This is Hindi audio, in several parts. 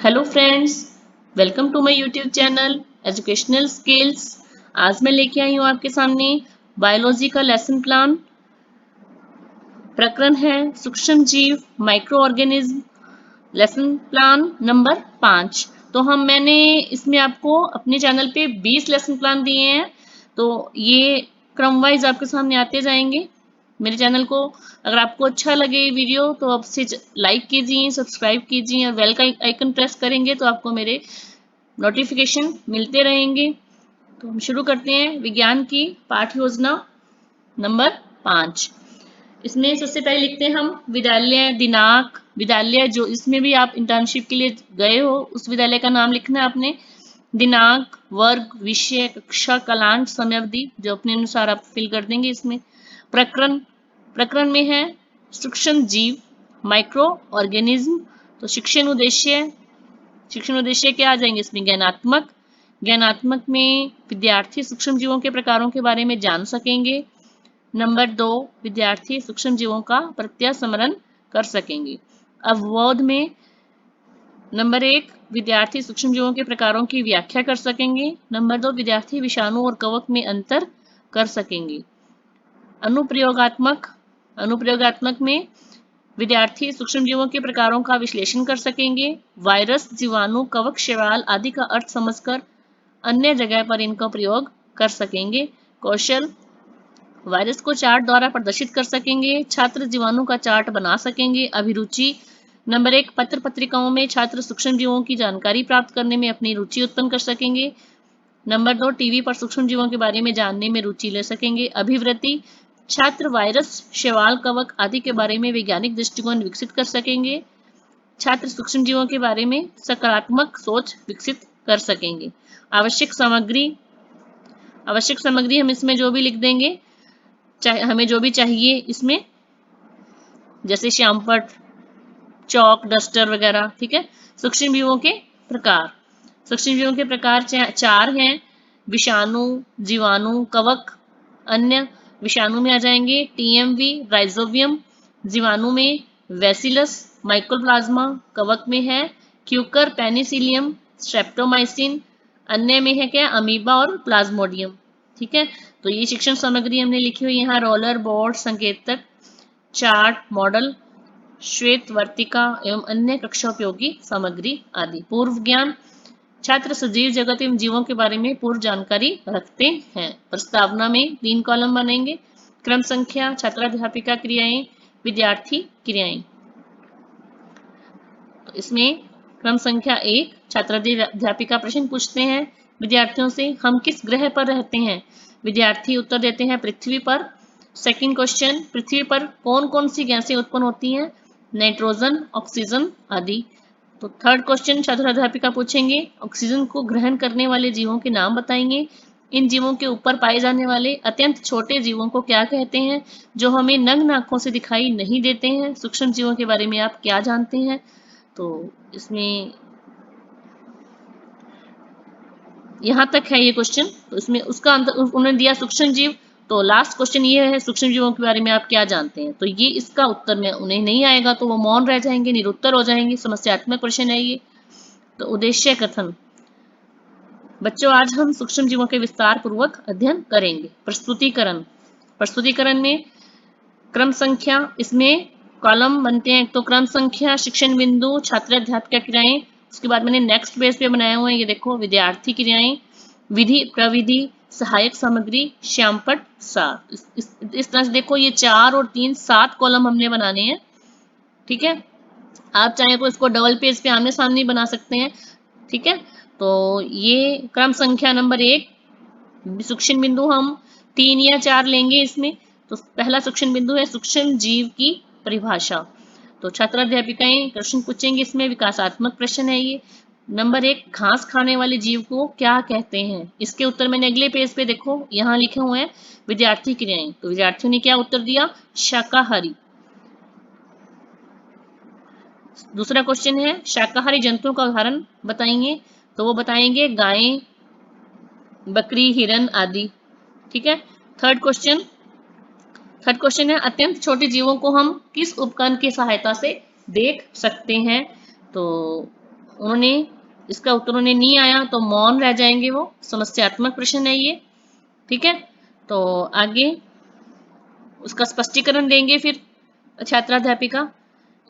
Hello friends, welcome to my YouTube channel educational skills. आज मैं लेके आई हूँ आपके सामने बायोलॉजी का लेसन प्लान। प्रकरण है सूक्ष्म जीव micro organism. Lesson plan number 5। तो मैंने इसमें आपको अपने चैनल पे 20 लेसन प्लान दिए हैं। तो ये क्रम वाइज आपके सामने आते जाएंगे। मेरे चैनल को अगर आपको अच्छा लगे वीडियो तो आप से लाइक कीजिए, सब्सक्राइब कीजिए और बेल का आइकन प्रेस करेंगे तो आपको मेरे नोटिफिकेशन मिलते रहेंगे। तो हम शुरू करते हैं विज्ञान की पाठ योजना नंबर 5। इसमें सबसे पहले लिखते हैं हम विद्यालय दिनांक। विद्यालय जो इसमें भी आप इंटर्नशिप के लिए गए हो उस विद्यालय का नाम लिखना है आपने। दिनांक, वर्ग, विषय, कक्षा, कालांक, समयावधि जो अपने अनुसार आप फिल कर देंगे इसमें। प्रकरण प्रकरण में है सूक्ष्म जीव माइक्रो ऑर्गेनिज्म। तो शिक्षण उद्देश्य क्या आ जाएंगे इसमें? ज्ञानात्मक में विद्यार्थी सूक्ष्म जीवों के प्रकारों के बारे में जान सकेंगे। नंबर 2, विद्यार्थी सूक्ष्म जीवों का प्रत्यास्मरण कर सकेंगे। अवबोध में नंबर 1, विद्यार्थी सूक्ष्म जीवों के प्रकारों की व्याख्या कर सकेंगे। नंबर 2, विद्यार्थी विषाणु और कवक में अंतर कर सकेंगे। अनुप्रयोगात्मक में विद्यार्थी सूक्ष्म जीवों के प्रकारों का विश्लेषण कर सकेंगे। वायरस, जीवाणु, कवक, शैवाल आदि का अर्थ समझकर अन्य जगह पर इनका प्रयोग कर सकेंगे। कौशल, वायरस को चार्ट द्वारा प्रदर्शित कर सकेंगे। छात्र जीवाणु का चार्ट बना सकेंगे। अभिरुचि नंबर 1, पत्र पत्रिकाओं में छात्र सूक्ष्म जीवों की जानकारी प्राप्त करने में अपनी रुचि उत्पन्न कर सकेंगे। नंबर 2, टीवी पर सूक्ष्म जीवों के बारे में जानने में रुचि ले सकेंगे। अभिवृत्ति, छात्र वायरस, शैवाल, कवक आदि के बारे में वैज्ञानिक दृष्टिकोण विकसित कर सकेंगे। छात्र सूक्ष्म जीवों के बारे में सकारात्मक सोच विकसित कर सकेंगे। आवश्यक सामग्री हम इसमें जो भी लिख देंगे, हमें जो भी चाहिए इसमें, जैसे श्यामपट्ट, चौक, डस्टर वगैरह। ठीक है। सूक्ष्म जीवों के प्रकार चार हैं: विषाणु, जीवाणु, कवक। अन्य विषाणु में आ जाएंगे टीएमवी, राइजोबियम। जीवाणु में वैसिलस, माइकोप्लाज्मा। कवक में है क्यूकर, पेनिसिलियम, स्ट्रेप्टोमाइसिन। अन्य में है क्या? अमीबा और प्लाज्मोडियम। ठीक है। तो ये शिक्षण सामग्री हमने लिखी हुई यहाँ: रोलर, बोर्ड, संकेतक, चार्ट, मॉडल, श्वेत वर्तिका एवं अन्य कक्षा उपयोगी सामग्री आदि। पूर्व ज्ञान, छात्र सजीव जगत एवं जीवों के बारे में पूर्व जानकारी रखते हैं। प्रस्तावना में 3 कॉलम बनेंगे। क्रम संख्या, छात्राध्यापिका क्रियाएं, विद्यार्थी क्रियाएं। तो इसमें क्रम संख्या 1, छात्राध्यापिका प्रश्न पूछते हैं विद्यार्थियों से, हम किस ग्रह पर रहते हैं? विद्यार्थी उत्तर देते हैं पृथ्वी पर। सेकंड क्वेश्चन, पृथ्वी पर कौन कौन सी गैसें उत्पन्न होती हैं? नाइट्रोजन, ऑक्सीजन आदि। तो थर्ड क्वेश्चन, छात्राध्यापिका पूछेंगे ऑक्सीजन को ग्रहण करने वाले जीवों के नाम बताएंगे। इन जीवों के ऊपर पाए जाने वाले अत्यंत छोटे जीवों को क्या कहते हैं जो हमें नग्न आंखों से दिखाई नहीं देते हैं? सूक्ष्म जीवों के बारे में आप क्या जानते हैं? तो इसमें यहाँ तक है ये क्वेश्चन। तो इसमें उसका उन्होंने दिया सूक्ष्म जीव। तो लास्ट क्वेश्चन ये है, सूक्ष्म जीवों के बारे में आप क्या जानते हैं? तो ये इसका उत्तर में उन्हें नहीं आएगा तो वो मौन रह जाएंगे, निरुत्तर हो जाएंगे। समस्यात्मक प्रश्न है ये। तो उद्देश्य कथन, बच्चों आज हम सूक्ष्म जीवों के विस्तार पूर्वक अध्ययन करेंगे। प्रस्तुतिकरण में क्रम संख्या, इसमें कॉलम बनते हैं। तो क्रम संख्या, शिक्षण बिंदु, छात्राध्यापिका क्रियाएं। उसके बाद मैंने नेक्स्ट पेज पे बनाए हुए हैं, ये देखो, विद्यार्थी क्रियाएं, विधि प्रविधि, सहायक सामग्री, श्यामपट्ट, सार। इस तरह से देखो, ये 4 और 3 7 कॉलम हमने बनाने हैं। ठीक है। आप चाहे तो इसको डबल पेज पे आमने सामने बना सकते हैं। ठीक है। तो ये क्रम संख्या नंबर 1, सूक्ष्म बिंदु हम 3 या 4 लेंगे इसमें। तो पहला सूक्ष्म बिंदु है सूक्ष्म जीव की परिभाषा। तो छात्राध्यापिकाएं प्रश्न पूछेंगे इसमें, विकासात्मक प्रश्न है ये। नंबर 1, घास खाने वाले जीव को क्या कहते हैं? इसके उत्तर मैंने अगले पेज पे देखो यहाँ लिखे हुए हैं विद्यार्थी क्रियाएं। तो विद्यार्थियों ने क्या उत्तर दिया? शाकाहारी। दूसरा क्वेश्चन है शाकाहारी जंतुओं का उदाहरण बताएंगे। तो वो बताएंगे गायें, बकरी, हिरन आदि। ठीक है। थर्ड क्वेश्चन है अत्यंत छोटे जीवों को हम किस उपकरण की सहायता से देख सकते हैं? तो उन्होंने इसका उत्तर उन्हें नहीं आया तो मौन रह जाएंगे, वो समस्यात्मक प्रश्न है ये। ठीक है, तो आगे उसका स्पष्टीकरण देंगे फिर छात्राध्यापिका।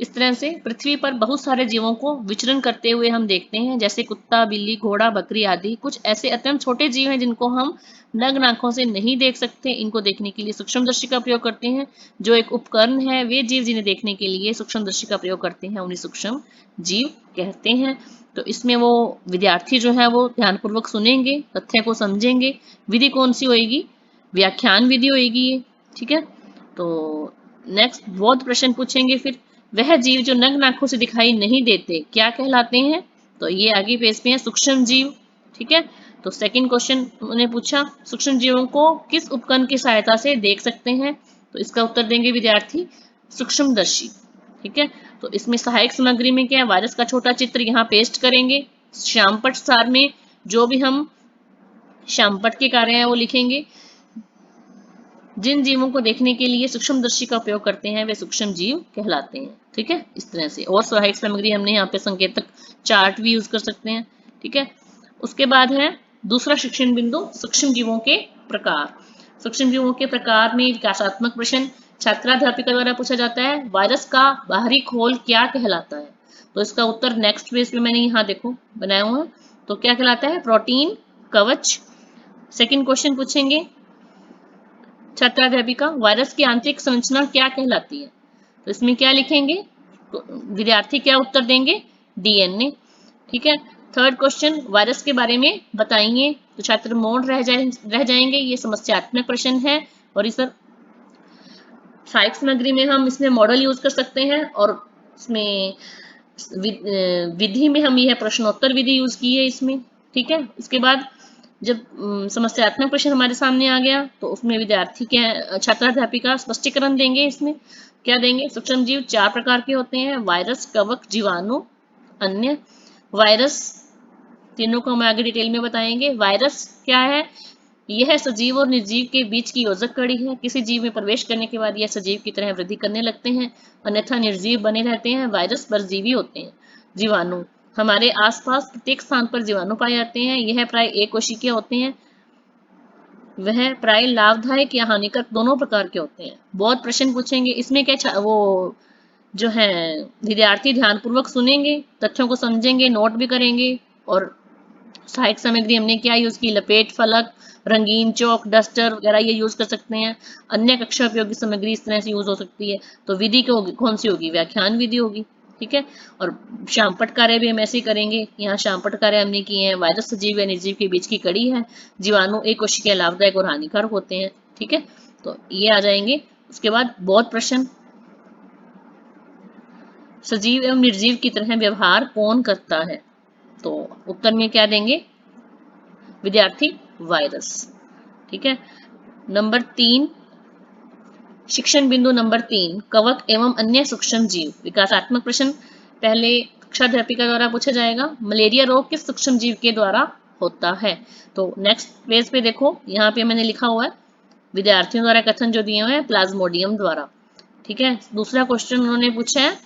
इस तरह से पृथ्वी पर बहुत सारे जीवों को विचरण करते हुए हम देखते हैं, जैसे कुत्ता, बिल्ली, घोड़ा, बकरी आदि। कुछ ऐसे अत्यंत छोटे जीव हैं जिनको हम नग्न आंखों से नहीं देख सकते। इनको देखने के लिए सूक्ष्मदर्शी का प्रयोग करते हैं, जो एक उपकरण है। वे जीव जिन्हें देखने के लिए सूक्ष्मदर्शी का प्रयोग करते हैं उन्हें सूक्ष्म जीव कहते हैं। तो इसमें वो विद्यार्थी जो है वो ध्यानपूर्वक सुनेंगे, तथ्य को समझेंगे। विधि कौन सी होगी? व्याख्यान विधि होगी ये। ठीक है, तो नेक्स्ट बहुत प्रश्न पूछेंगे फिर। वह जीव जो नग्न आंखों से दिखाई नहीं देते क्या कहलाते हैं? तो ये आगे पेज पे है, सूक्ष्म जीव। ठीक है, तो सेकंड क्वेश्चन उन्होंने पूछा, सूक्ष्म जीवों को किस उपकरण की सहायता से देख सकते हैं? तो इसका उत्तर देंगे विद्यार्थी सूक्ष्मदर्शी। ठीक है, तो इसमें सहायक सामग्री में क्या है? वायरस का छोटा चित्र यहाँ पेस्ट करेंगे। श्यामपट्ट सार में जो भी हम श्यामपट्ट के कार्य हैं वो लिखेंगे। जिन जीवों को देखने के लिए सूक्ष्मदर्शी का उपयोग करते हैं वे सूक्ष्म जीव कहलाते हैं। ठीक है, इस तरह से। और सहायक सामग्री हमने यहाँ पे संकेतक चार्ट भी यूज कर सकते हैं। ठीक है, उसके बाद है दूसरा शिक्षण बिंदु, सूक्ष्म जीवों के प्रकार। सूक्ष्म जीवों के प्रकार में विकासात्मक प्रश्न छात्राध्यापिका द्वारा पूछा जाता है। वायरस का बाहरी खोल क्या कहलाता है? तो इसका उत्तर नेक्स्ट पेज पे मैंने यहाँ देखो बनाया हुआ है। तो क्या कहलाता है? प्रोटीन कवच। सेकंड क्वेश्चन पूछेंगे छात्राध्यापिका, वायरस की आंतरिक संरचना क्या कहलाती है? तो इसमें क्या लिखेंगे? तो विद्यार्थी क्या उत्तर देंगे? डीएनए। ठीक है, थर्ड क्वेश्चन, वायरस के बारे में बताइए। तो छात्र मौन रह जाएंगे, ये समस्यात्मक प्रश्न है। और इस सहायक सामग्री में हम इसमें मॉडल यूज कर सकते हैं, और इसमें विधि में हम यह प्रश्नोत्तर विधि यूज की है इसमें। ठीक है, उसके बाद जब समस्यात्मक प्रश्न हमारे सामने आ गया तो उसमें विद्यार्थी क्या, छात्राध्यापिका स्पष्टीकरण देंगे। इसमें क्या देंगे? सूक्ष्म जीव 4 प्रकार के होते हैं, वायरस, कवक, जीवाणु, अन्य। वायरस तीनों को हम आगे डिटेल में बताएंगे। वायरस क्या है? यह सजीव और निर्जीव के बीच की योजक कड़ी है। किसी जीव में प्रवेश करने के बाद यह सजीव की तरह वृद्धि करने लगते हैं, अन्यथा निर्जीव बने रहते हैं। वायरस परजीवी होते हैं। जीवाणु, हमारे आसपास प्रत्येक स्थान पर जीवाणु पाए जाते हैं। यह प्राय एक कोशिकीय होते हैं। वह प्राय लाभदायक या हानिकारक दोनों प्रकार के होते हैं। बहुत प्रश्न पूछेंगे इसमें। क्या वो जो है विद्यार्थी ध्यानपूर्वक सुनेंगे, तथ्यों को समझेंगे, नोट भी करेंगे। और सहायक सामग्री हमने क्या यूज की? लपेट फलक, रंगीन चौक, डस्टर वगैरह ये यूज कर सकते हैं। अन्य कक्षा उपयोगी सामग्री इस तरह से यूज हो सकती है। तो विधि कौन सी होगी? व्याख्यान विधि होगी। ठीक है, और श्यामपट्ट कार्य भी हम ऐसे ही करेंगे। यहाँ श्यामपट्ट कार्य हमने किए हैं। वायरस सजीव या निर्जीव के बीच की कड़ी है। जीवाणु एक कोशिकीय लाभदायक और हानिकारक होते हैं। ठीक है, तो ये आ जाएंगे। उसके बाद बहुत प्रश्न, सजीव एवं निर्जीव की तरह व्यवहार कौन करता है? तो उत्तर में क्या देंगे विद्यार्थी? वायरस। ठीक है, नंबर 3, शिक्षण बिंदु नंबर 3, कवक एवं अन्य सूक्ष्म जीव। विकासात्मक प्रश्न पहले कक्षाध्यापिका द्वारा पूछा जाएगा। मलेरिया रोग किस सूक्ष्म जीव के द्वारा होता है? तो नेक्स्ट पेज पे देखो, यहाँ पे मैंने लिखा हुआ है विद्यार्थियों द्वारा कथन जो दिए हुए हैं, प्लाज्मोडियम द्वारा। ठीक है, दूसरा क्वेश्चन उन्होंने पूछा है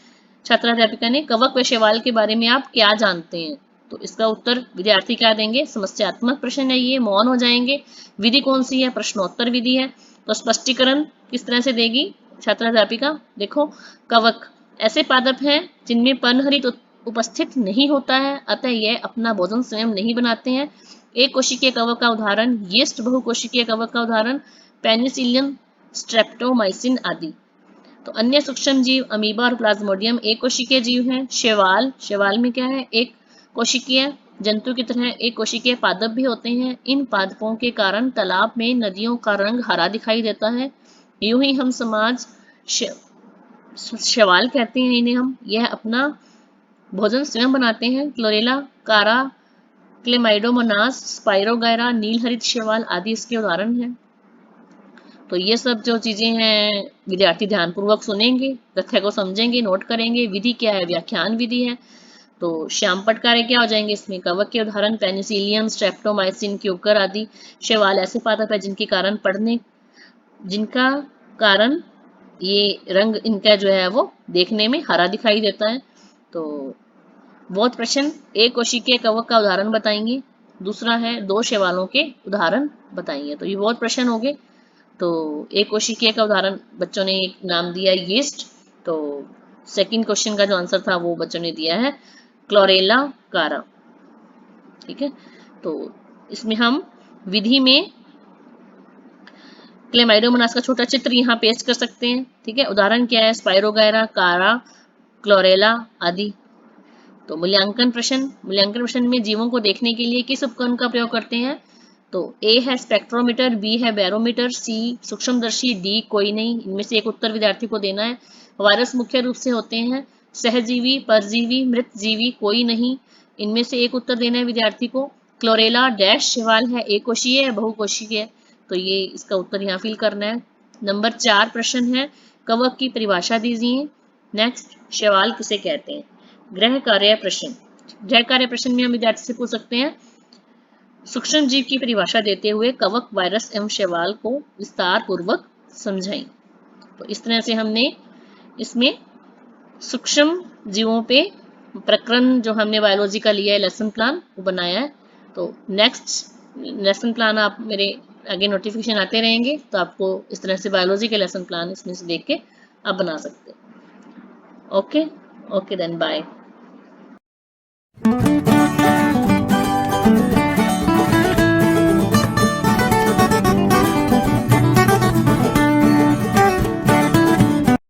छात्राध्यापिका ने, कवक व शैवाल के बारे में आप क्या जानते हैं? तो इसका उत्तर विद्यार्थी क्या देंगे? समस्यात्मक प्रश्न है ये, मौन हो जाएंगे। विधि कौन सी है? प्रश्नोत्तर विधि है। तो स्पष्टीकरण किस तरह से देगी छात्राध्यापिका? देखो, कवक ऐसे पादप हैं जिनमें पर्णहरित उपस्थित नहीं होता है, अतः यह अपना भोजन स्वयं नहीं बनाते हैं। एक कोशिकीय कवक का उदाहरण यीस्ट, बहुकोशिकीय कवक का उदाहरण पेनिसिलियम, स्ट्रेप्टोमाइसिन आदि। तो अन्य सूक्ष्म जीव अमीबा और प्लाज्मोडियम एक कोशिकीय जीव हैं। शैवाल में क्या है? एक कोशिकीय जंतु की तरह एक कोशिकीय पादप भी होते हैं। इन पादपों के कारण तालाब में नदियों का रंग हरा दिखाई देता है। यूं ही हम शैवाल कहते हैं इन्हें हम। यह अपना भोजन स्वयं बनाते हैं। क्लोरेला, कारा, क्लेमाइडोमोनास, स्पाइरोगायरा, नीलहरित शैवाल आदि इसके उदाहरण हैं। तो ये सब जो चीजें हैं विद्यार्थी ध्यानपूर्वक सुनेंगे, तथ्य को समझेंगे, नोट करेंगे। विधि क्या है? व्याख्यान विधि है। तो श्यामपट्ट कार्य क्या हो जाएंगे इसमें? कवक के उदाहरण पेनिसिलियम, स्ट्रेप्टोमाइसिन, क्यूकर आदि। शैवाल ऐसे पादप है जिनका कारण ये रंग इनका जो है वो देखने में हरा दिखाई देता है। तो बहुत प्रश्न एक कोशिकीय कवक का उदाहरण बताएंगे, दूसरा है 2 शैवालों के उदाहरण बताएंगे। तो ये बहुत प्रश्न हो गए। तो एक कोशिकीय का उदाहरण बच्चों ने एक नाम दिया यीस्ट। तो सेकंड क्वेश्चन का जो आंसर था वो बच्चों ने दिया है क्लोरेला कारा। ठीक है, तो इसमें हम विधि में क्लेमाइडोमोनास का छोटा चित्र यहाँ पेस्ट कर सकते हैं। ठीक है, उदाहरण क्या है, स्पाइरोगायरा, कारा, क्लोरेला आदि। तो मूल्यांकन प्रश्न में जीवों को देखने के लिए किस उपकरण का प्रयोग करते हैं? तो ए है स्पेक्ट्रोमीटर, बी है बैरोमीटर, सी सूक्ष्मदर्शी, डी कोई नहीं। इनमें से एक उत्तर विद्यार्थी को देना है। वायरस मुख्य रूप से होते हैं सहजीवी, परजीवी, मृतजीवी, कोई नहीं। इनमें से एक उत्तर देना है विद्यार्थी को। क्लोरेला डैश शैवाल है, एक कोशीय है, बहुकोशीय है। तो ये इसका उत्तर यहाँ फिल करना है। नंबर 4 प्रश्न है, कवक की परिभाषा दीजिए। नेक्स्ट, शैवाल किसे कहते हैं? गृह कार्य प्रश्न। गृह कार्य प्रश्न में हम विद्यार्थी से पूछ सकते हैं, सूक्ष्म जीव की परिभाषा देते हुए कवक, वायरस एवं शैवाल को विस्तार पूर्वक समझाएं। तो इस तरह से हमने इसमें सूक्ष्म जीवों पे प्रकरण जो हमने बायोलॉजी का लिया है लेसन प्लान वो बनाया है। तो नेक्स्ट लेसन प्लान आप मेरे आगे नोटिफिकेशन आते रहेंगे, तो आपको इस तरह से बायोलॉजी के लेसन प्लान इसमें से देख के आप बना सकते हैं। Okay, okay then bye.